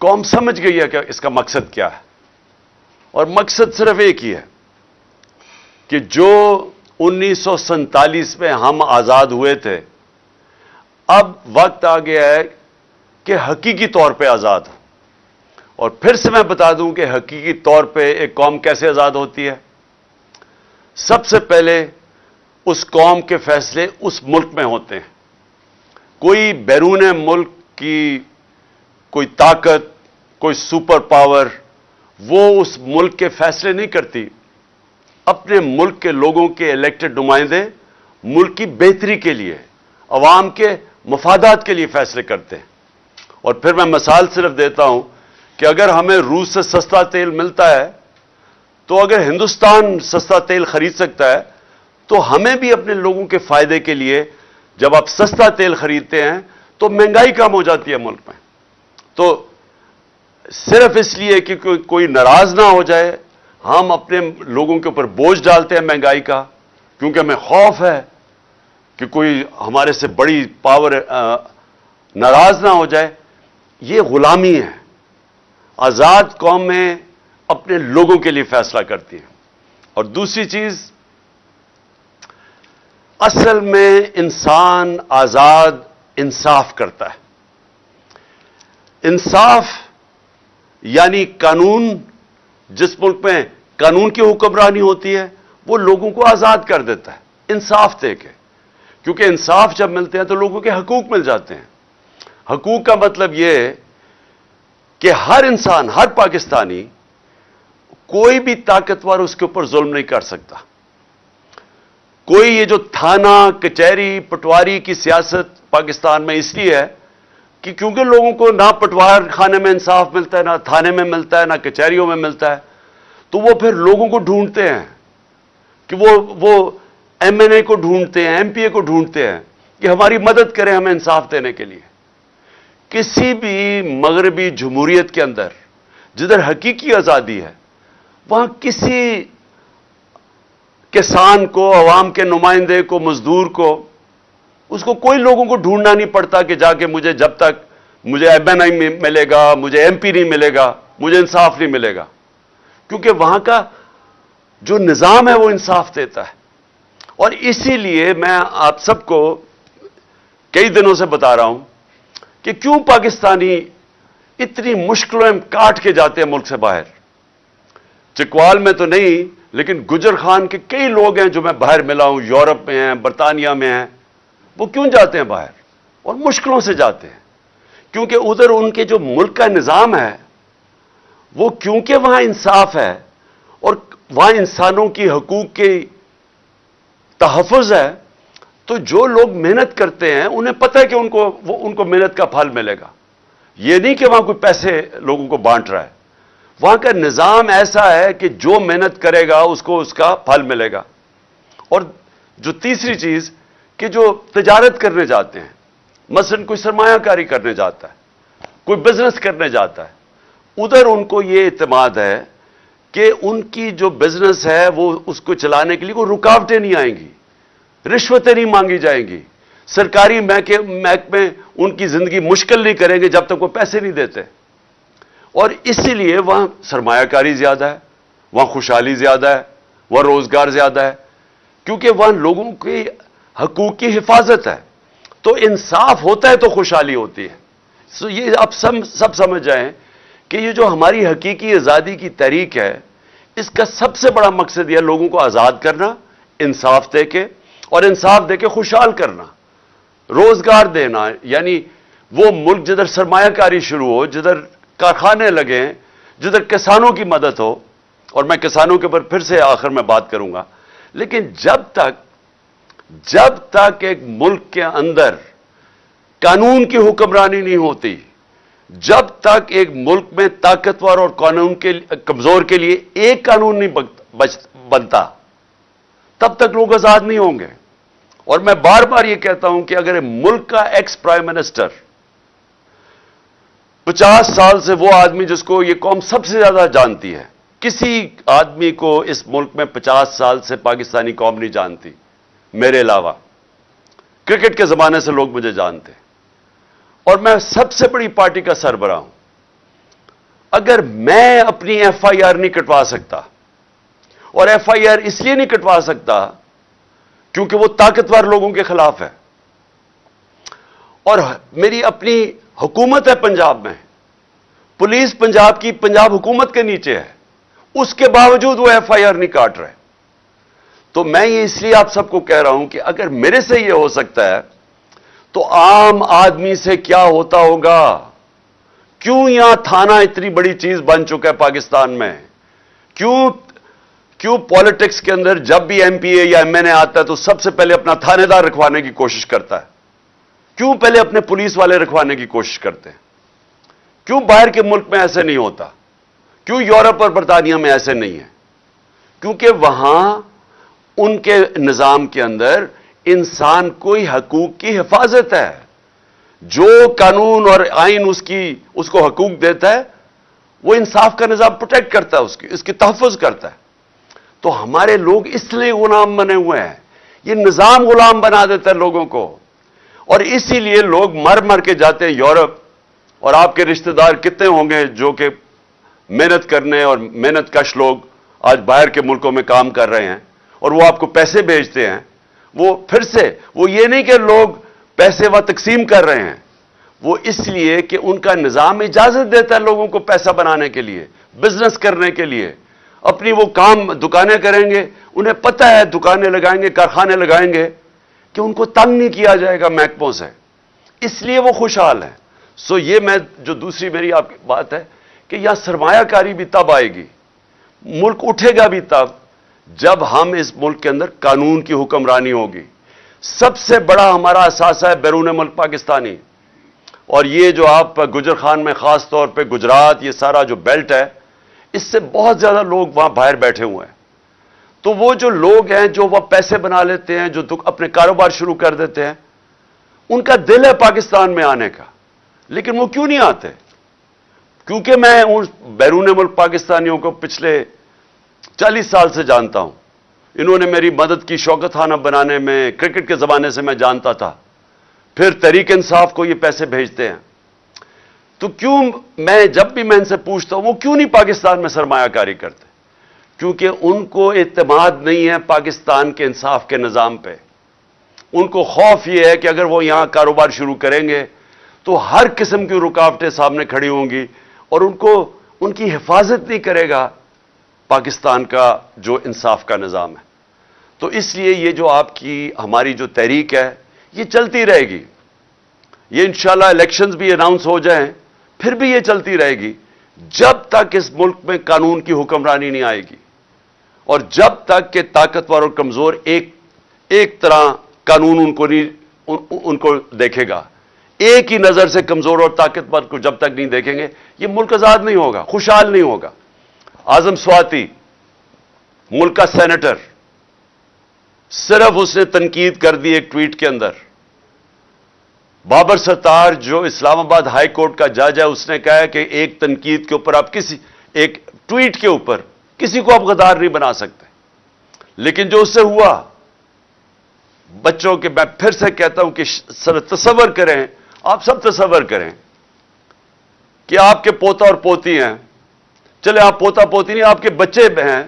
قوم سمجھ گئی ہے کہ اس کا مقصد کیا ہے، اور مقصد صرف ایک ہی ہے کہ جو 1947 میں ہم آزاد ہوئے تھے، اب وقت آ گیا ہے کہ حقیقی طور پہ آزاد ہو۔ اور پھر سے میں بتا دوں کہ حقیقی طور پہ ایک قوم کیسے آزاد ہوتی ہے۔ سب سے پہلے اس قوم کے فیصلے اس ملک میں ہوتے ہیں۔ کوئی بیرون ملک کی کوئی طاقت، کوئی سپر پاور وہ اس ملک کے فیصلے نہیں کرتی۔ اپنے ملک کے لوگوں کے الیکٹڈ نمائندے ملک کی بہتری کے لیے، عوام کے مفادات کے لیے فیصلے کرتے ہیں۔ اور پھر میں مثال صرف دیتا ہوں کہ اگر ہمیں روس سے سستا تیل ملتا ہے، تو اگر ہندوستان سستا تیل خرید سکتا ہے تو ہمیں بھی اپنے لوگوں کے فائدے کے لیے، جب آپ سستا تیل خریدتے ہیں تو مہنگائی کم ہو جاتی ہے ملک میں۔ تو صرف اس لیے کہ کوئی ناراض نہ ہو جائے، ہم اپنے لوگوں کے اوپر بوجھ ڈالتے ہیں مہنگائی کا، کیونکہ ہمیں خوف ہے کہ کوئی ہمارے سے بڑی پاور ناراض نہ ہو جائے۔ یہ غلامی ہے۔ آزاد قومیں اپنے لوگوں کے لیے فیصلہ کرتی ہیں۔ اور دوسری چیز، اصل میں انسان آزاد انصاف کرتا ہے۔ انصاف یعنی قانون، جس ملک میں قانون کی حکمرانی ہوتی ہے وہ لوگوں کو آزاد کر دیتا ہے انصاف دے کے، کیونکہ انصاف جب ملتے ہیں تو لوگوں کے حقوق مل جاتے ہیں۔ حقوق کا مطلب یہ ہے کہ ہر انسان، ہر پاکستانی، کوئی بھی طاقتور اس کے اوپر ظلم نہیں کر سکتا۔ کوئی یہ جو تھانہ، کچہری، پٹواری کی سیاست پاکستان میں اس لیے ہے کہ کیونکہ لوگوں کو نہ پٹوار خانے میں انصاف ملتا ہے، نہ تھانے میں ملتا ہے، نہ کچہریوں میں ملتا ہے، تو وہ پھر لوگوں کو ڈھونڈتے ہیں کہ وہ ایم این اے کو ڈھونڈتے ہیں، ایم پی اے کو ڈھونڈتے ہیں کہ ہماری مدد کریں ہمیں انصاف دینے کے لیے۔ کسی بھی مغربی جمہوریت کے اندر جدھر حقیقی آزادی ہے، وہاں کسی کسان کو، عوام کے نمائندے کو، مزدور کو، اس کو کوئی لوگوں کو ڈھونڈنا نہیں پڑتا کہ جا کے مجھے، جب تک مجھے ایم این اے ملے گا، مجھے ایم پی نہیں ملے گا، مجھے انصاف نہیں ملے گا، کیونکہ وہاں کا جو نظام ہے وہ انصاف دیتا ہے۔ اور اسی لیے میں آپ سب کو کئی دنوں سے بتا رہا ہوں کہ کیوں پاکستانی اتنی مشکلیں کاٹ کے جاتے ہیں ملک سے باہر۔ چکوال میں تو نہیں، لیکن گجر خان کے کئی لوگ ہیں جو میں باہر ملا ہوں، یورپ میں ہیں، برطانیہ میں ہیں، وہ کیوں جاتے ہیں باہر؟ اور مشکلوں سے جاتے ہیں، کیونکہ ادھر ان کے جو ملک کا نظام ہے وہ، کیونکہ وہاں انصاف ہے اور وہاں انسانوں کی حقوق کی تحفظ ہے، تو جو لوگ محنت کرتے ہیں انہیں پتہ ہے کہ ان کو محنت کا پھل ملے گا۔ یہ نہیں کہ وہاں کوئی پیسے لوگوں کو بانٹ رہا ہے، وہاں کا نظام ایسا ہے کہ جو محنت کرے گا اس کو اس کا پھل ملے گا۔ اور جو تیسری چیز کہ جو تجارت کرنے جاتے ہیں، مثلا کوئی سرمایہ کاری کرنے جاتا ہے، کوئی بزنس کرنے جاتا ہے، ادھر ان کو یہ اعتماد ہے کہ ان کی جو بزنس ہے وہ اس کو چلانے کے لیے کوئی رکاوٹیں نہیں آئیں گی، رشوتیں نہیں مانگی جائیں گی، سرکاری محکمے ان کی زندگی مشکل نہیں کریں گے جب تک وہ پیسے نہیں دیتے۔ اور اسی لیے وہاں سرمایہ کاری زیادہ ہے، وہاں خوشحالی زیادہ ہے، وہاں روزگار زیادہ ہے، کیونکہ وہاں لوگوں کی حقوق کی حفاظت ہے۔ تو انصاف ہوتا ہے تو خوشحالی ہوتی ہے۔ یہ آپ سب سمجھ جائیں کہ یہ جو ہماری حقیقی آزادی کی تحریک ہے، اس کا سب سے بڑا مقصد یہ لوگوں کو آزاد کرنا، انصاف دے کے، اور انصاف دے کے خوشحال کرنا، روزگار دینا، یعنی وہ ملک جدھر سرمایہ کاری شروع ہو، جدھر کارخانے لگیں، جدھر کسانوں کی مدد ہو۔ اور میں کسانوں کے اوپر پھر سے آخر میں بات کروں گا، لیکن جب تک ایک ملک کے اندر قانون کی حکمرانی نہیں ہوتی، جب تک ایک ملک میں طاقتور اور قانون کے کمزور کے لیے ایک قانون نہیں بنتا، تب تک لوگ آزاد نہیں ہوں گے۔ اور میں بار بار یہ کہتا ہوں کہ اگر ملک کا ایکس پرائم منسٹر 50 سال سے وہ آدمی جس کو یہ قوم سب سے زیادہ جانتی ہے، کسی آدمی کو اس ملک میں 50 سال سے پاکستانی قوم نہیں جانتی میرے علاوہ، کرکٹ کے زمانے سے لوگ مجھے جانتے، اور میں سب سے بڑی پارٹی کا سربراہ ہوں، اگر میں اپنی ایف آئی آر نہیں کٹوا سکتا، اور ایف آئی آر اس لیے نہیں کٹوا سکتا کیونکہ وہ طاقتور لوگوں کے خلاف ہے، اور میری اپنی حکومت ہے پنجاب میں، پولیس پنجاب کی پنجاب حکومت کے نیچے ہے، اس کے باوجود وہ ایف آئی آر نہیں کاٹ رہے، تو میں یہ اس لیے آپ سب کو کہہ رہا ہوں کہ اگر میرے سے یہ ہو سکتا ہے تو عام آدمی سے کیا ہوتا ہوگا؟ کیوں یہاں تھانہ اتنی بڑی چیز بن چکا ہے پاکستان میں؟ کیوں پالیٹکس کے اندر جب بھی ایم پی اے یا ایم این اے آتا ہے تو سب سے پہلے اپنا تھانے دار رکھوانے کی کوشش کرتا ہے؟ کیوں پہلے اپنے پولیس والے رکھوانے کی کوشش کرتے ہیں؟ کیوں باہر کے ملک میں ایسے نہیں ہوتا؟ کیوں یورپ اور برطانیہ میں ایسے نہیں ہے؟ کیونکہ وہاں ان کے نظام کے اندر انسان کوئی حقوق کی حفاظت ہے، جو قانون اور آئین اس کو حقوق دیتا ہے وہ انصاف کا نظام پروٹیکٹ کرتا ہے، اس کی تحفظ کرتا ہے۔ تو ہمارے لوگ اس لیے غلام بنے ہوئے ہیں، یہ نظام غلام بنا دیتا ہے لوگوں کو، اور اسی لیے لوگ مر کے جاتے ہیں یورپ، اور آپ کے رشتہ دار کتنے ہوں گے جو کہ محنت کرنے اور محنت کش لوگ آج باہر کے ملکوں میں کام کر رہے ہیں، اور وہ آپ کو پیسے بھیجتے ہیں، وہ پھر سے وہ یہ نہیں کہ لوگ پیسے وہ تقسیم کر رہے ہیں، وہ اس لیے کہ ان کا نظام اجازت دیتا ہے لوگوں کو پیسہ بنانے کے لیے، بزنس کرنے کے لیے، اپنی وہ کام دکانیں کریں گے، انہیں پتہ ہے دکانیں لگائیں گے، کارخانے لگائیں گے کہ ان کو تنگ نہیں کیا جائے گا محکموں سے، اس لیے وہ خوشحال ہیں۔ سو یہ میں جو دوسری میری آپ کی بات ہے کہ یہاں سرمایہ کاری بھی تب آئے گی، ملک اٹھے گا بھی تب جب ہم اس ملک کے اندر قانون کی حکمرانی ہوگی۔ سب سے بڑا ہمارا اثاثہ ہے بیرون ملک پاکستانی، اور یہ جو آپ گجر خان میں خاص طور پہ گجرات، یہ سارا جو بیلٹ ہے، اس سے بہت زیادہ لوگ وہاں باہر بیٹھے ہوئے ہیں۔ تو وہ جو لوگ ہیں جو وہ پیسے بنا لیتے ہیں، جو اپنے کاروبار شروع کر دیتے ہیں، ان کا دل ہے پاکستان میں آنے کا، لیکن وہ کیوں نہیں آتے؟ کیونکہ میں ان بیرون ملک پاکستانیوں کو پچھلے 40 سال سے جانتا ہوں، انہوں نے میری مدد کی شوکت خانہ بنانے میں، کرکٹ کے زمانے سے میں جانتا تھا، پھر تحریک انصاف کو یہ پیسے بھیجتے ہیں۔ تو کیوں جب بھی میں ان سے پوچھتا ہوں وہ کیوں نہیں پاکستان میں سرمایہ کاری کرتے؟ کیونکہ ان کو اعتماد نہیں ہے پاکستان کے انصاف کے نظام پہ، ان کو خوف یہ ہے کہ اگر وہ یہاں کاروبار شروع کریں گے تو ہر قسم کی رکاوٹیں سامنے کھڑی ہوں گی، اور ان کی حفاظت نہیں کرے گا پاکستان کا جو انصاف کا نظام ہے۔ تو اس لیے یہ جو آپ کی ہماری جو تحریک ہے یہ چلتی رہے گی، یہ انشاءاللہ الیکشنز بھی اناؤنس ہو جائیں پھر بھی یہ چلتی رہے گی جب تک اس ملک میں قانون کی حکمرانی نہیں آئے گی، اور جب تک کہ طاقتور اور کمزور ایک طرح قانون ان کو دیکھے گا، ایک ہی نظر سے کمزور اور طاقتور کو جب تک نہیں دیکھیں گے یہ ملک آزاد نہیں ہوگا، خوشحال نہیں ہوگا۔ اعظم سواتی ملک کا سینیٹر، صرف اس نے تنقید کر دی ایک ٹویٹ کے اندر۔ بابر ستار جو اسلام آباد ہائی کورٹ کا جج ہے، اس نے کہا ہے کہ ایک تنقید کے اوپر آپ ایک ٹویٹ کے اوپر کسی کو آپ غدار نہیں بنا سکتے، لیکن جو اس سے ہوا، بچوں کے میں پھر سے کہتا ہوں کہ تصور کریں، آپ سب تصور کریں کہ آپ کے پوتا اور پوتی ہیں، چلے آپ پوتا پوتی نہیں، آپ کے بچے ہیں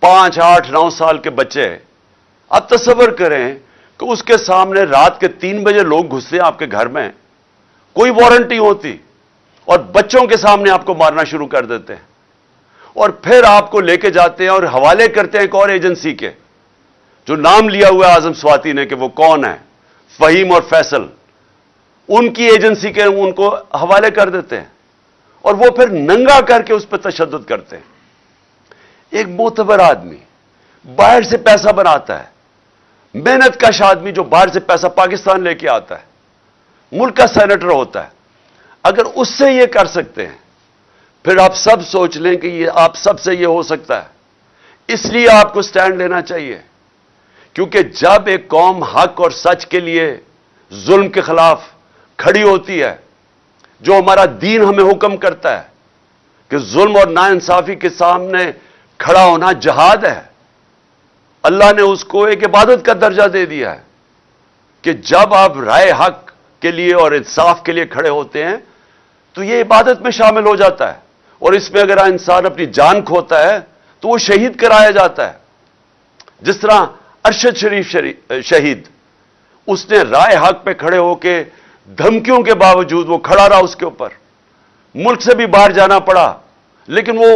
5، 8، 9 سال کے بچے، آپ تصور کریں کہ اس کے سامنے رات کے 3 بجے لوگ گھستے ہیں آپ کے گھر میں، کوئی وارنٹ نہیں ہوتی، اور بچوں کے سامنے آپ کو مارنا شروع کر دیتے ہیں، اور پھر آپ کو لے کے جاتے ہیں اور حوالے کرتے ہیں ایک اور ایجنسی کے، جو نام لیا ہوا ہے اعظم سواتی نے کہ وہ کون ہے، فہیم اور فیصل، ان کی ایجنسی کے ان کو حوالے کر دیتے ہیں، اور وہ پھر ننگا کر کے اس پہ تشدد کرتے ہیں۔ ایک معتبر آدمی باہر سے پیسہ بناتا ہے، محنت کش آدمی جو باہر سے پیسہ پاکستان لے کے آتا ہے، ملک کا سینیٹر ہوتا ہے، اگر اس سے یہ کر سکتے ہیں، پھر آپ سب سوچ لیں کہ یہ آپ سب سے یہ ہو سکتا ہے۔ اس لیے آپ کو سٹینڈ لینا چاہیے، کیونکہ جب ایک قوم حق اور سچ کے لیے ظلم کے خلاف کھڑی ہوتی ہے، جو ہمارا دین ہمیں حکم کرتا ہے کہ ظلم اور ناانصافی کے سامنے کھڑا ہونا جہاد ہے، اللہ نے اس کو ایک عبادت کا درجہ دے دیا ہے کہ جب آپ رائے حق کے لیے اور انصاف کے لیے کھڑے ہوتے ہیں تو یہ عبادت میں شامل ہو جاتا ہے، اور اس میں اگر انسان اپنی جان کھوتا ہے تو وہ شہید کرایا جاتا ہے. جس طرح ارشد شریف شہید, اس نے رائے حق پہ کھڑے ہو کے دھمکیوں کے باوجود وہ کھڑا رہا, اس کے اوپر ملک سے بھی باہر جانا پڑا, لیکن وہ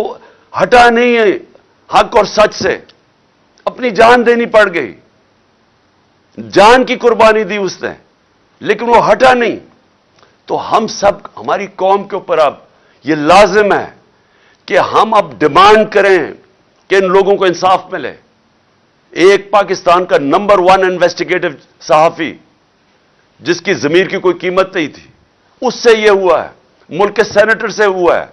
ہٹا نہیں ہے حق اور سچ سے, اپنی جان دینی پڑ گئی, جان کی قربانی دی اس نے, لیکن وہ ہٹا نہیں. تو ہم سب, ہماری قوم کے اوپر اب یہ لازم ہے کہ ہم اب ڈیمانڈ کریں کہ ان لوگوں کو انصاف ملے. ایک پاکستان کا نمبر 1 انویسٹیگیٹو صحافی, جس کی ضمیر کی کوئی قیمت نہیں تھی, اس سے یہ ہوا ہے, ملک کے سینیٹر سے ہوا ہے,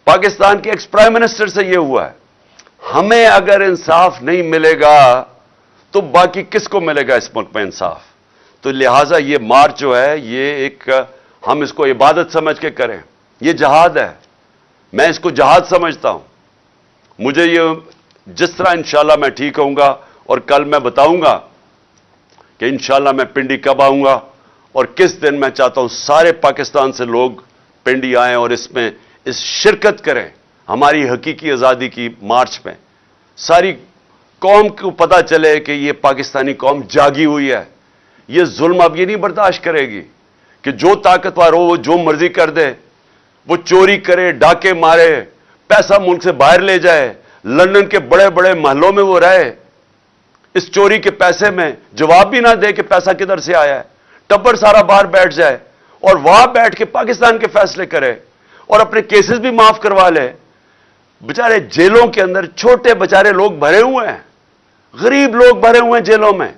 پاکستان کے ایکس پرائم منسٹر سے یہ ہوا ہے. ہمیں اگر انصاف نہیں ملے گا تو باقی کس کو ملے گا اس ملک میں انصاف؟ تو لہٰذا یہ مارچ جو ہے, یہ ایک ہم اس کو عبادت سمجھ کے کریں. یہ جہاد ہے, میں اس کو جہاد سمجھتا ہوں. مجھے یہ جس طرح انشاءاللہ میں ٹھیک ہوں گا, اور کل میں بتاؤں گا کہ انشاءاللہ میں پنڈی کب آؤں گا اور کس دن. میں چاہتا ہوں سارے پاکستان سے لوگ پنڈی آئیں اور اس میں شرکت کریں, ہماری حقیقی آزادی کی مارچ میں. ساری قوم کو پتہ چلے کہ یہ پاکستانی قوم جاگی ہوئی ہے. یہ ظلم اب یہ نہیں برداشت کرے گی کہ جو طاقتور ہو وہ جو مرضی کر دے, وہ چوری کرے, ڈاکے مارے, پیسہ ملک سے باہر لے جائے, لندن کے بڑے بڑے محلوں میں وہ رہے, اس چوری کے پیسے میں جواب بھی نہ دے کہ پیسہ کدھر سے آیا ہے, ٹبر سارا باہر بیٹھ جائے اور وہاں بیٹھ کے پاکستان کے فیصلے کرے اور اپنے کیسز بھی معاف کروا لے. بیچارے جیلوں کے اندر چھوٹے بیچارے لوگ بھرے ہوئے ہیں, غریب لوگ بھرے ہوئے ہیں جیلوں میں.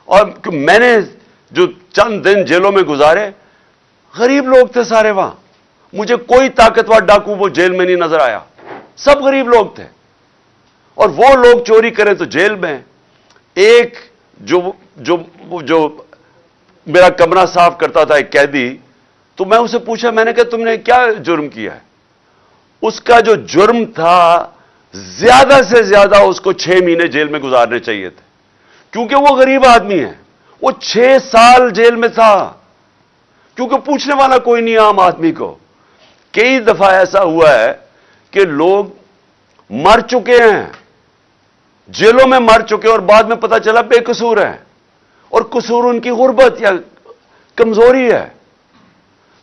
اور میں نے جو چند دن جیلوں میں گزارے, غریب لوگ تھے سارے وہاں. مجھے کوئی طاقتور ڈاکو وہ جیل میں نہیں نظر آیا, سب غریب لوگ تھے. اور وہ لوگ چوری کریں تو جیل میں. ایک جو میرا کمرہ صاف کرتا تھا, ایک قیدی, تو میں اسے پوچھا, میں نے کہا تم نے کیا جرم کیا ہے؟ اس کا جو جرم تھا, زیادہ سے زیادہ اس کو 6 مہینے جیل میں گزارنے چاہیے تھے, کیونکہ وہ غریب آدمی ہے. وہ 6 سال جیل میں تھا, کیونکہ پوچھنے والا کوئی نہیں عام آدمی کو. کئی دفعہ ایسا ہوا ہے کہ لوگ مر چکے ہیں, جیلوں میں مر چکے, اور بعد میں پتہ چلا بے قصور ہیں, اور قصور ان کی غربت یا کمزوری ہے.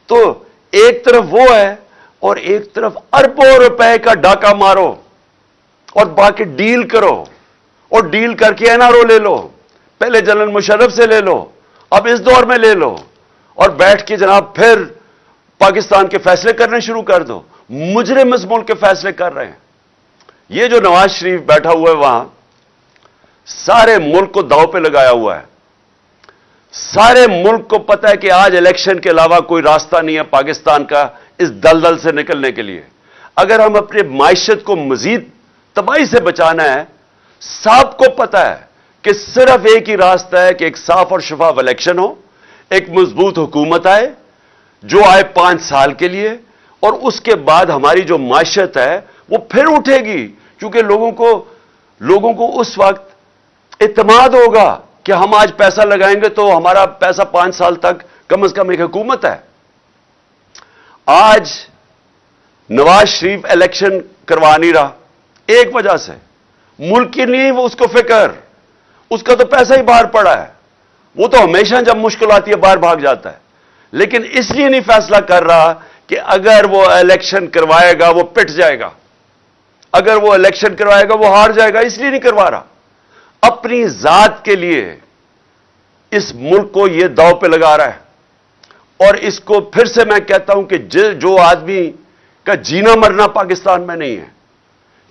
تو ایک طرف وہ ہے اور ایک طرف اربوں روپے کا ڈاکہ مارو اور باقی ڈیل کرو, اور ڈیل کر کے این آر او لے لو, پہلے جنرل مشرف سے لے لو, اب اس دور میں لے لو, اور بیٹھ کے جناب پھر پاکستان کے فیصلے کرنے شروع کر دو. مجرم اس ملک کے فیصلے کر رہے ہیں. یہ جو نواز شریف بیٹھا ہوا ہے وہاں, سارے ملک کو داؤ پہ لگایا ہوا ہے. سارے ملک کو پتہ ہے کہ آج الیکشن کے علاوہ کوئی راستہ نہیں ہے پاکستان کا اس دلدل سے نکلنے کے لیے. اگر ہم اپنے معیشت کو مزید تباہی سے بچانا ہے, سب کو پتہ ہے کہ صرف ایک ہی راستہ ہے کہ ایک صاف اور شفاف الیکشن ہو, ایک مضبوط حکومت آئے جو آئے 5 سال کے لیے, اور اس کے بعد ہماری جو معیشت ہے وہ پھر اٹھے گی, کیونکہ لوگوں کو اس وقت اعتماد ہوگا کہ ہم آج پیسہ لگائیں گے تو ہمارا پیسہ 5 سال تک کم از کم ایک حکومت ہے. آج نواز شریف الیکشن کروا نہیں رہا ایک وجہ سے, ملک کی نہیں وہ اس کو فکر, اس کا تو پیسہ ہی باہر پڑا ہے. وہ تو ہمیشہ جب مشکل آتی ہے باہر بھاگ جاتا ہے, لیکن اس لیے نہیں فیصلہ کر رہا کہ اگر وہ الیکشن کروائے گا وہ پٹ جائے گا, اگر وہ الیکشن کروائے گا وہ ہار جائے گا, اس لیے نہیں کروا رہا. اپنی ذات کے لیے اس ملک کو یہ داؤ پہ لگا رہا ہے. اور اس کو پھر سے میں کہتا ہوں کہ جو آدمی کا جینا مرنا پاکستان میں نہیں ہے,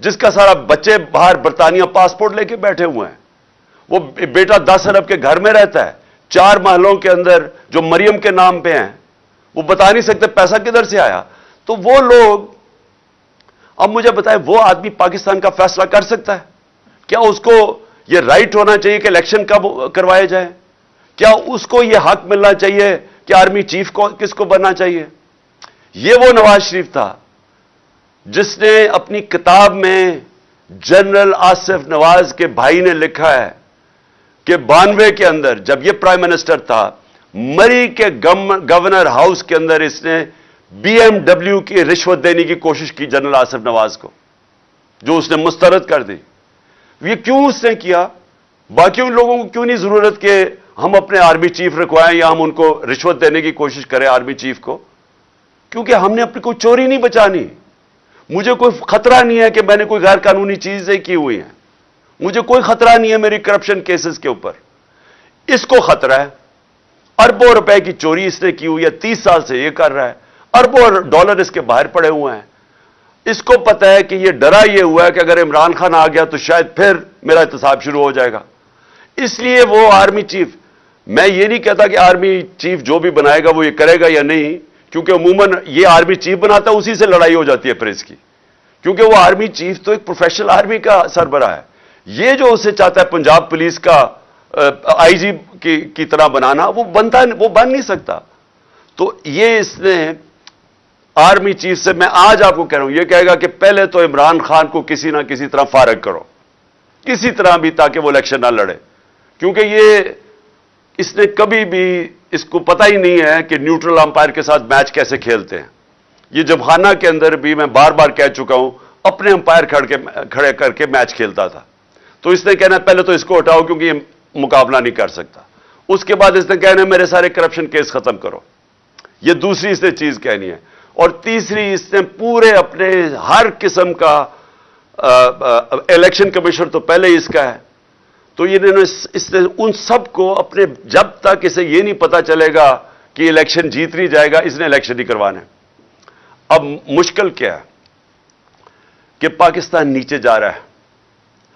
جس کا سارا بچے باہر برطانیہ پاسپورٹ لے کے بیٹھے ہوئے ہیں, وہ بیٹا 10 ارب کے گھر میں رہتا ہے, 4 محلوں کے اندر جو مریم کے نام پہ ہیں, وہ بتا نہیں سکتے پیسہ کدھر سے آیا. تو وہ لوگ, اب مجھے بتائیں, وہ آدمی پاکستان کا فیصلہ کر سکتا ہے؟ کیا اس کو یہ رائٹ ہونا چاہیے کہ الیکشن کب کروائے جائیں؟ کیا اس کو یہ حق ملنا چاہیے کہ آرمی چیف کو کس کو بننا چاہیے؟ یہ وہ نواز شریف تھا جس نے اپنی کتاب میں جنرل آصف نواز کے بھائی نے لکھا ہے کہ 92 کے اندر جب یہ پرائم منسٹر تھا, مری کے گورنر ہاؤس کے اندر اس نے BMW کی رشوت دینے کی کوشش کی جنرل آصف نواز کو, جو اس نے مسترد کر دی. یہ کیوں اس نے کیا؟ باقیوں لوگوں کو کیوں نہیں ضرورت کہ ہم اپنے آرمی چیف رکھوائیں یا ہم ان کو رشوت دینے کی کوشش کریں آرمی چیف کو؟ کیونکہ ہم نے اپنی کوئی چوری نہیں بچانی. مجھے کوئی خطرہ نہیں ہے کہ میں نے کوئی غیر قانونی چیزیں کی ہوئی ہیں. مجھے کوئی خطرہ نہیں ہے میری کرپشن کیسز کے اوپر. اس کو خطرہ ہے. اربوں روپے کی چوری اس نے کی ہوئی ہے, 30 سال سے یہ کر رہا ہے. اربوں ڈالر اس کے باہر پڑے ہوئے ہیں. اس کو پتا ہے کہ یہ ڈرا یہ ہوا ہے کہ اگر عمران خان آ گیا تو شاید پھر میرا احتساب شروع ہو جائے گا. اس لیے وہ آرمی چیف, میں یہ نہیں کہتا کہ آرمی چیف جو بھی بنائے گا وہ یہ کرے گا یا نہیں, کیونکہ عموماً یہ آرمی چیف بناتا ہے, اسی سے لڑائی ہو جاتی ہے پھر اس کی, کیونکہ وہ آرمی چیف تو ایک پروفیشنل آرمی کا سربراہ ہے. یہ جو اسے چاہتا ہے پنجاب پولیس کا آئی جی کی طرح بنانا, وہ بن نہیں سکتا. تو یہ اس نے آرمی چیف سے, میں آج آپ کو کہہ رہا ہوں, یہ کہے گا کہ پہلے تو عمران خان کو کسی نہ کسی طرح فارغ کرو, کسی طرح بھی, تاکہ وہ الیکشن نہ لڑے. کیونکہ اس نے کبھی بھی, اس کو پتہ ہی نہیں ہے کہ نیوٹرل امپائر کے ساتھ میچ کیسے کھیلتے ہیں. یہ جمخانہ کے اندر بھی میں بار بار کہہ چکا ہوں, اپنے امپائر کھڑے کر کے میچ کھیلتا تھا. تو اس نے کہنا پہلے تو اس کو ہٹاؤ کیونکہ یہ مقابلہ نہیں کر سکتا. اس کے بعد اس نے کہنا میرے سارے کرپشن کیس ختم کرو. یہ دوسری اس نے چیز کہنی ہے. اور تیسری, اس نے پورے اپنے ہر قسم کا الیکشن کمیشن تو پہلے ہی اس کا ہے, تو اس نے ان سب کو اپنے, جب تک اسے یہ نہیں پتا چلے گا کہ الیکشن جیت نہیں جائے گا, اس نے الیکشن نہیں کروانے. اب مشکل کیا ہے کہ پاکستان نیچے جا رہا ہے,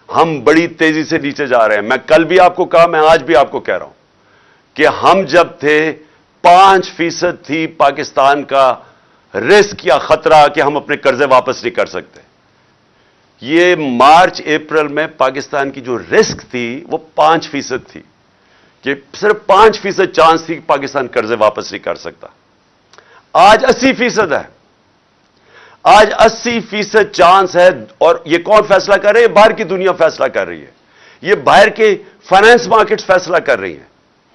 ہم بڑی تیزی سے نیچے جا رہے ہیں. میں کل بھی آپ کو کہا, میں آج بھی آپ کو کہہ رہا ہوں کہ ہم جب تھے 5% تھی پاکستان کا رسک یا خطرہ کہ ہم اپنے قرضے واپس نہیں کر سکتے. یہ مارچ اپریل میں پاکستان کی جو رسک تھی وہ 5% تھی, کہ صرف 5% چانس تھی کہ پاکستان قرضے واپس نہیں کر سکتا. آج 80% ہے. آج 80% چانس ہے. اور یہ کون فیصلہ کر رہے ہیں؟ باہر کی دنیا فیصلہ کر رہی ہے. یہ باہر کے فائنانس مارکیٹس فیصلہ کر رہی ہیں,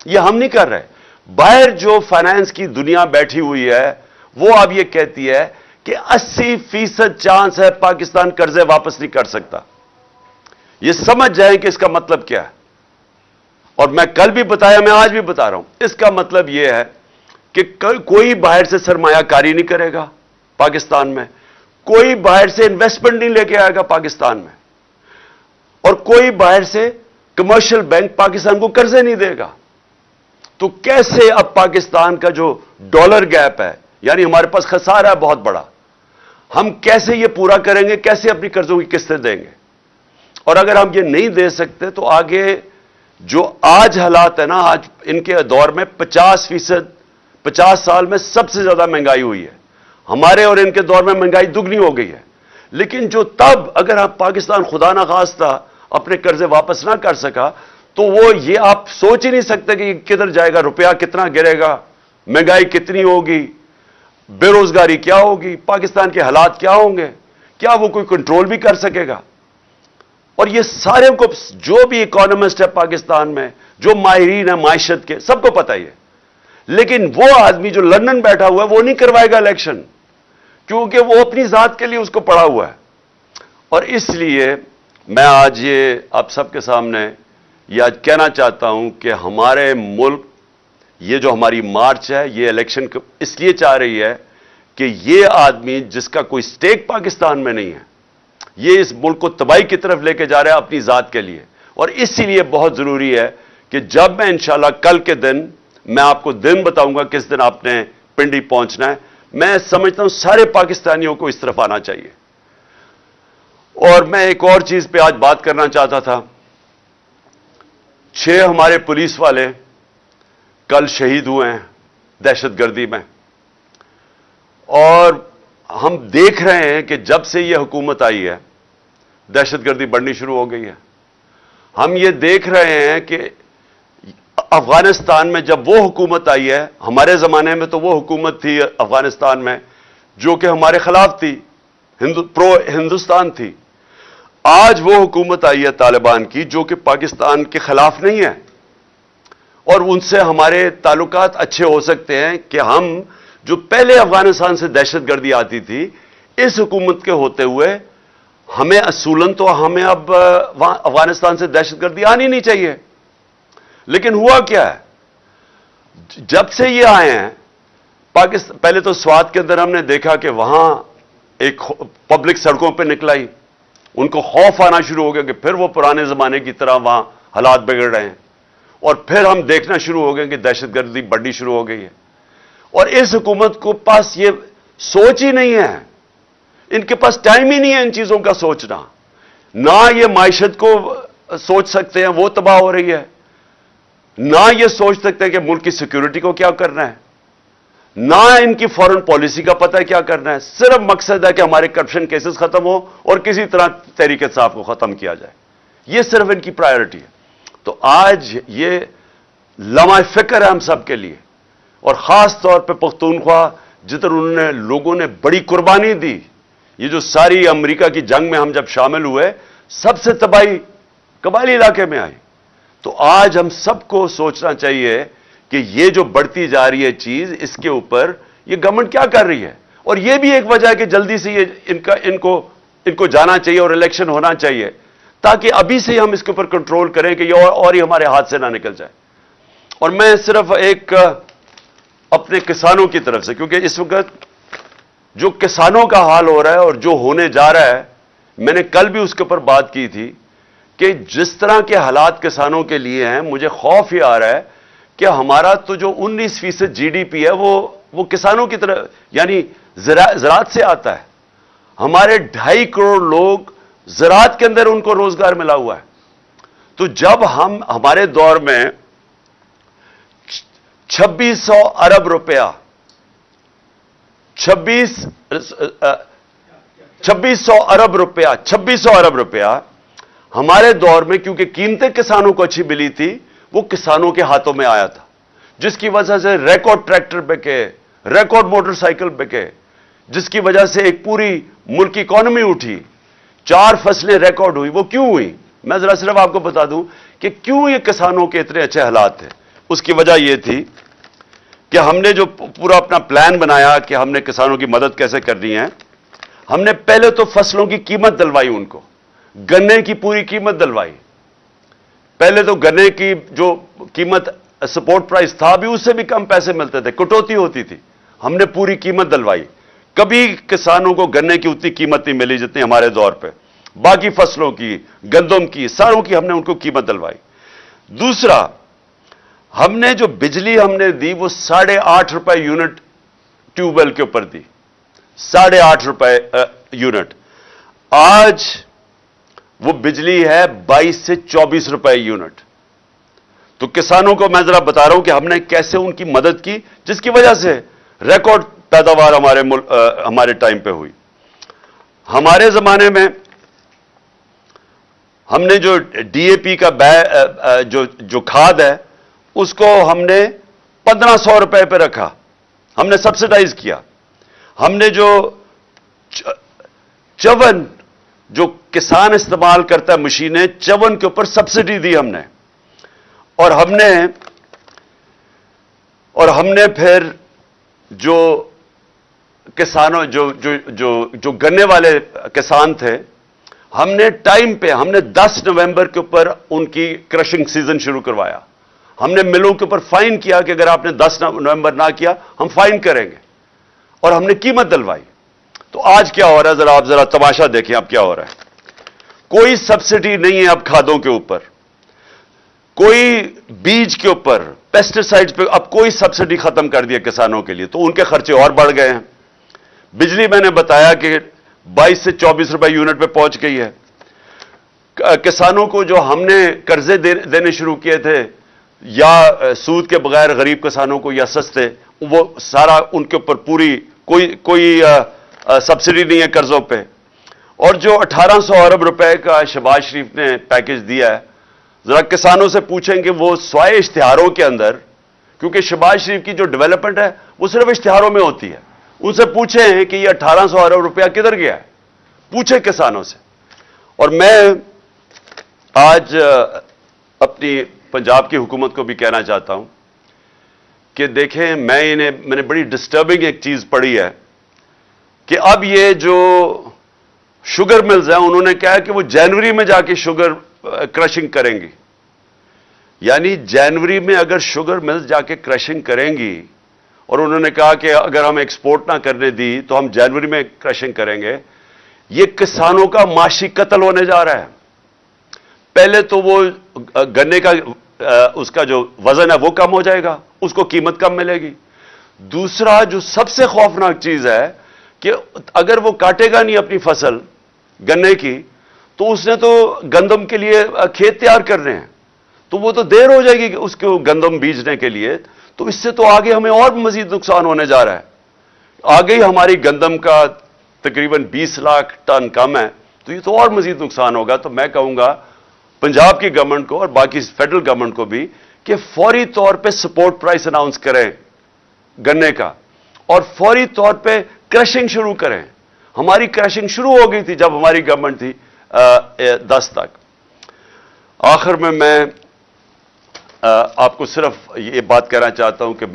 یہ ہم نہیں کر رہے. باہر جو فائنانس کی دنیا بیٹھی ہوئی ہے وہ اب یہ کہتی ہے کہ 80% چانس ہے پاکستان قرضے واپس نہیں کر سکتا. یہ سمجھ جائیں کہ اس کا مطلب کیا ہے. اور میں کل بھی بتایا, میں آج بھی بتا رہا ہوں, اس کا مطلب یہ ہے کہ کوئی باہر سے سرمایہ کاری نہیں کرے گا پاکستان میں, کوئی باہر سے انویسٹمنٹ نہیں لے کے آئے گا پاکستان میں, اور کوئی باہر سے کمرشل بینک پاکستان کو قرضے نہیں دے گا. تو کیسے اب پاکستان کا جو ڈالر گیپ ہے, یعنی ہمارے پاس خسارہ ہے بہت بڑا, ہم کیسے یہ پورا کریں گے, کیسے اپنی قرضوں کی قسطیں دیں گے؟ اور اگر ہم یہ نہیں دے سکتے تو آگے جو آج حالات ہے نا, آج ان کے دور میں 50 سال میں سب سے زیادہ مہنگائی ہوئی ہے. ہمارے اور ان کے دور میں مہنگائی دگنی ہو گئی ہے. لیکن جو تب اگر آپ پاکستان خدا نہ خواستہ اپنے قرضے واپس نہ کر سکا, تو وہ یہ آپ سوچ ہی نہیں سکتے کہ یہ کدھر جائے گا, روپیہ کتنا گرے گا, مہنگائی کتنی ہوگی, بے روزگاری کیا ہوگی, پاکستان کے حالات کیا ہوں گے, کیا وہ کوئی کنٹرول بھی کر سکے گا. اور یہ سارے کو, جو بھی اکانومسٹ ہے پاکستان میں, جو ماہرین ہیں معیشت کے, سب کو پتہ ہی ہے. لیکن وہ آدمی جو لندن بیٹھا ہوا ہے وہ نہیں کروائے گا الیکشن, کیونکہ وہ اپنی ذات کے لیے اس کو پڑا ہوا ہے. اور اس لیے میں آج یہ آپ سب کے سامنے یہ آج کہنا چاہتا ہوں کہ ہمارے ملک, یہ جو ہماری مارچ ہے, یہ الیکشن اس لیے چاہ رہی ہے کہ یہ آدمی جس کا کوئی سٹیک پاکستان میں نہیں ہے, یہ اس ملک کو تباہی کی طرف لے کے جا رہا ہے اپنی ذات کے لیے. اور اسی لیے بہت ضروری ہے کہ جب میں انشاءاللہ کل کے دن, میں آپ کو دن بتاؤں گا کس دن آپ نے پنڈی پہنچنا ہے, میں سمجھتا ہوں سارے پاکستانیوں کو اس طرف آنا چاہیے. اور میں ایک اور چیز پہ آج بات کرنا چاہتا تھا. 6 ہمارے پولیس والے کل شہید ہوئے ہیں دہشت گردی میں, اور ہم دیکھ رہے ہیں کہ جب سے یہ حکومت آئی ہے دہشت گردی بڑھنی شروع ہو گئی ہے. ہم یہ دیکھ رہے ہیں کہ افغانستان میں جب وہ حکومت آئی ہے, ہمارے زمانے میں تو وہ حکومت تھی افغانستان میں جو کہ ہمارے خلاف تھی, پرو ہندوستان تھی. آج وہ حکومت آئی ہے طالبان کی جو کہ پاکستان کے خلاف نہیں ہے, اور ان سے ہمارے تعلقات اچھے ہو سکتے ہیں کہ ہم جو پہلے افغانستان سے دہشت گردی آتی تھی، اس حکومت کے ہوتے ہوئے ہمیں اصولاً تو ہمیں اب افغانستان سے دہشت گردی آنی نہیں چاہیے. لیکن ہوا کیا ہے، جب سے یہ آئے ہیں پاکستان، پہلے تو سوات کے اندر ہم نے دیکھا کہ وہاں ایک پبلک سڑکوں پہ نکلائی، ان کو خوف آنا شروع ہو گیا کہ پھر وہ پرانے زمانے کی طرح وہاں حالات بگڑ رہے ہیں، اور پھر ہم دیکھنا شروع ہو گئے کہ دہشت گردی بڑھنی شروع ہو گئی ہے. اور اس حکومت کو پاس یہ سوچ ہی نہیں ہے، ان کے پاس ٹائم ہی نہیں ہے ان چیزوں کا سوچنا. نہ یہ معیشت کو سوچ سکتے ہیں، وہ تباہ ہو رہی ہے، نہ یہ سوچ سکتے ہیں کہ ملک کی سیکیورٹی کو کیا کرنا ہے، نہ ان کی فورن پالیسی کا پتہ ہے کیا کرنا ہے. صرف مقصد ہے کہ ہمارے کرپشن کیسز ختم ہو اور کسی طرح تحریک انصاف کو ختم کیا جائے. یہ صرف ان کی پرائیورٹی ہے. تو آج یہ لمحہ فکر ہے ہم سب کے لیے، اور خاص طور پہ پختونخوا جدھر انہوں نے لوگوں نے بڑی قربانی دی. یہ جو ساری امریکہ کی جنگ میں ہم جب شامل ہوئے، سب سے تباہی قبائلی علاقے میں آئی. تو آج ہم سب کو سوچنا چاہیے کہ یہ جو بڑھتی جا رہی ہے چیز، اس کے اوپر یہ گورنمنٹ کیا کر رہی ہے. اور یہ بھی ایک وجہ ہے کہ جلدی سے یہ ان کو جانا چاہیے اور الیکشن ہونا چاہیے، تاکہ ابھی سے ہم اس کے اوپر کنٹرول کریں کہ یہ اور ہی ہمارے ہاتھ سے نہ نکل جائے. اور میں صرف ایک اپنے کسانوں کی طرف سے، کیونکہ اس وقت جو کسانوں کا حال ہو رہا ہے اور جو ہونے جا رہا ہے، میں نے کل بھی اس کے اوپر بات کی تھی کہ جس طرح کے حالات کسانوں کے لیے ہیں، مجھے خوف یہ آ رہا ہے کہ ہمارا تو جو 19% جی ڈی پی ہے وہ کسانوں کی طرف، یعنی زراعت سے آتا ہے. ہمارے 2.5 کروڑ لوگ زراعت کے اندر ان کو روزگار ملا ہوا ہے. تو جب ہمارے دور میں 2600 ارب روپیہ 2600 ارب روپیہ ہمارے دور میں، کیونکہ قیمتیں کسانوں کو اچھی ملی تھی، وہ کسانوں کے ہاتھوں میں آیا تھا، جس کی وجہ سے ریکارڈ ٹریکٹر بکے، ریکارڈ موٹر سائیکل بکے، جس کی وجہ سے ایک پوری ملک کی اکانومی اٹھی، 4 فصلیں ریکارڈ ہوئی. وہ کیوں ہوئی؟ میں ذرا صرف آپ کو بتا دوں کہ کیوں یہ کسانوں کے اتنے اچھے حالات تھے. اس کی وجہ یہ تھی کہ ہم نے جو پورا اپنا پلان بنایا کہ ہم نے کسانوں کی مدد کیسے کرنی ہے، ہم نے پہلے تو فصلوں کی قیمت دلوائی، ان کو گنے کی پوری قیمت دلوائی. پہلے تو گنے کی جو قیمت سپورٹ پرائس تھا، بھی اس سے بھی کم پیسے ملتے تھے، کٹوتی ہوتی تھی. ہم نے پوری قیمت دلوائی. کبھی کسانوں کو گنے کی اتنی قیمت نہیں ملی جتنی ہمارے دور پہ. باقی فصلوں کی، گندم کی، ساروں کی ہم نے ان کو قیمت دلوائی. دوسرا، ہم نے جو بجلی ہم نے دی وہ 8.5 روپے یونٹ ٹیوب ویل کے اوپر دی، 8.5 روپے یونٹ. آج وہ بجلی ہے 22 سے 24 روپے یونٹ. تو کسانوں کو میں ذرا بتا رہا ہوں کہ ہم نے کیسے ان کی مدد کی، جس کی وجہ سے ریکارڈ پیداوار ہمارے ٹائم پہ ہوئی. ہمارے زمانے میں ہم نے جو ڈی اے پی کا جو کھاد ہے، اس کو ہم نے 1500 روپے پہ رکھا، ہم نے سبسڈائز کیا. ہم نے جو چون جو کسان استعمال کرتا ہے مشینیں، چون کے اوپر سبسڈی دی ہم نے. اور ہم نے پھر جو کسانوں جو گنے والے کسان تھے، ہم نے ٹائم پہ، ہم نے 10 نومبر کے اوپر ان کی کرشنگ سیزن شروع کروایا. ہم نے ملوں کے اوپر فائن کیا کہ اگر آپ نے 10 نومبر نہ کیا ہم فائن کریں گے، اور ہم نے قیمت دلوائی. تو آج کیا ہو رہا ہے، آپ ذرا تماشا دیکھیں اب کیا ہو رہا ہے. کوئی سبسڈی نہیں ہے اب کھادوں کے اوپر، کوئی بیج کے اوپر، پیسٹیسائڈز پہ اب کوئی سبسڈی ختم کر دیا کسانوں کے لیے. تو ان کے خرچے اور بڑھ گئے ہیں. بجلی میں نے بتایا کہ 22 سے 24 روپے یونٹ پہ پہنچ گئی ہے. کسانوں کو جو ہم نے قرضے دینے شروع کیے تھے، یا سود کے بغیر غریب کسانوں کو یا سستے، وہ سارا ان کے اوپر پوری کوئی سبسڈی نہیں ہے قرضوں پہ. اور جو 1800 ارب روپے کا شہباز شریف نے پیکج دیا ہے، ذرا کسانوں سے پوچھیں کہ وہ سوائے اشتہاروں کے اندر، کیونکہ شہباز شریف کی جو ڈیولپمنٹ ہے وہ صرف اشتہاروں میں ہوتی ہے، ان سے پوچھیں کہ یہ 1800 ارب روپیہ کدھر گیا ہے، پوچھیں کسانوں سے. اور میں آج اپنی پنجاب کی حکومت کو بھی کہنا چاہتا ہوں کہ دیکھیں میں نے بڑی ڈسٹربنگ ایک چیز پڑھی ہے کہ اب یہ جو شوگر ملز ہیں انہوں نے کہا کہ وہ جنوری میں جا کے شوگر کرشنگ کریں گی. یعنی جنوری میں اگر شوگر ملز جا کے کرشنگ کریں گی اور انہوں نے کہا کہ اگر ہم ایکسپورٹ نہ کرنے دی تو ہم جنوری میں کرشنگ کریں گے. یہ کسانوں کا معاشی قتل ہونے جا رہا ہے. پہلے تو وہ گنے کا اس کا جو وزن ہے وہ کم ہو جائے گا, اس کو قیمت کم ملے گی. دوسرا جو سب سے خوفناک چیز ہے کہ اگر وہ کاٹے گا نہیں اپنی فصل گنے کی تو اس نے تو گندم کے لیے کھیت تیار کرنے ہیں, تو وہ تو دیر ہو جائے گی اس کو گندم بیجنے کے لیے. تو اس سے تو آگے ہمیں اور مزید نقصان ہونے جا رہا ہے. آگے ہی ہماری گندم کا تقریباً 20 لاکھ ٹن کم ہے, تو یہ تو اور مزید نقصان ہوگا. تو میں کہوں گا پنجاب کی گورنمنٹ کو اور باقی فیڈرل گورنمنٹ کو بھی کہ فوری طور پہ سپورٹ پرائس اناؤنس کریں گنے کا اور فوری طور پہ کرشنگ شروع کریں. ہماری کرشنگ شروع ہو گئی تھی جب ہماری گورنمنٹ تھی 10 تک. آخر میں آپ کو صرف یہ بات کہنا چاہتا ہوں کہ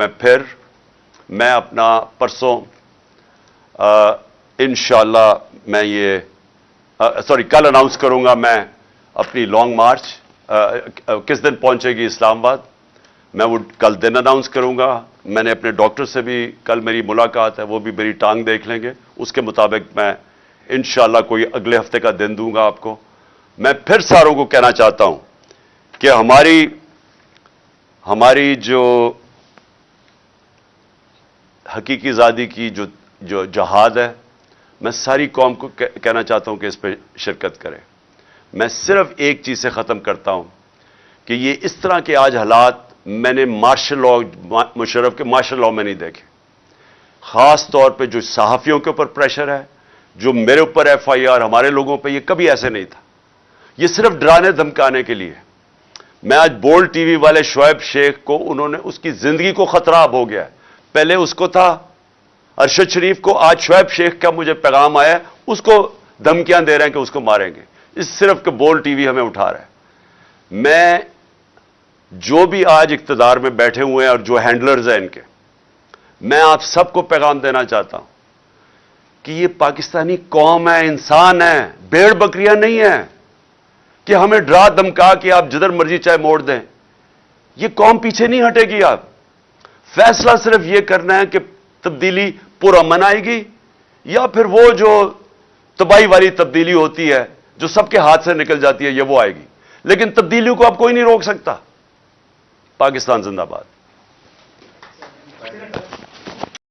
میں اپنا پرسوں انشاءاللہ میں کل اناؤنس کروں گا میں اپنی لانگ مارچ کس دن پہنچے گی اسلام آباد. میں وہ کل دن اناؤنس کروں گا. میں نے اپنے ڈاکٹر سے بھی کل میری ملاقات ہے, وہ بھی میری ٹانگ دیکھ لیں گے. اس کے مطابق میں انشاءاللہ کوئی اگلے ہفتے کا دن دوں گا آپ کو. میں پھر ساروں کو کہنا چاہتا ہوں کہ ہماری جو حقیقی آزادی کی جو جہاد ہے, میں ساری قوم کو کہنا چاہتا ہوں کہ اس پہ شرکت کریں. میں صرف ایک چیز سے ختم کرتا ہوں کہ یہ اس طرح کے آج حالات میں نے مارشل لاء مشرف کے مارشل لاء میں نہیں دیکھے. خاص طور پہ جو صحافیوں کے اوپر پریشر ہے, جو میرے اوپر FIR, ہمارے لوگوں پہ, یہ کبھی ایسے نہیں تھا. یہ صرف ڈرانے دھمکانے کے لیے. میں آج بولڈ ٹی وی والے شعیب شیخ کو, انہوں نے اس کی زندگی کو خطرہ اب ہو گیا ہے. پہلے اس کو تھا ارشد شریف کو, آج شعیب شیخ کا مجھے پیغام آیا, اس کو دھمکیاں دے رہے ہیں کہ اس کو ماریں گے. اس صرف کہ بولڈ ٹی وی ہمیں اٹھا رہا ہے. میں جو بھی آج اقتدار میں بیٹھے ہوئے ہیں اور جو ہینڈلرز ہیں ان کے, میں آپ سب کو پیغام دینا چاہتا ہوں کہ یہ پاکستانی قوم ہے, انسان ہے, بھیڑ بکریاں نہیں ہیں کہ ہمیں ڈرا دھمکا کہ آپ جدھر مرضی چاہے موڑ دیں. یہ قوم پیچھے نہیں ہٹے گی. آپ فیصلہ صرف یہ کرنا ہے کہ تبدیلی پرامن آئے گی یا پھر وہ جو تباہی والی تبدیلی ہوتی ہے جو سب کے ہاتھ سے نکل جاتی ہے, یہ وہ آئے گی. لیکن تبدیلی کو اب کوئی نہیں روک سکتا. پاکستان زندہ باد.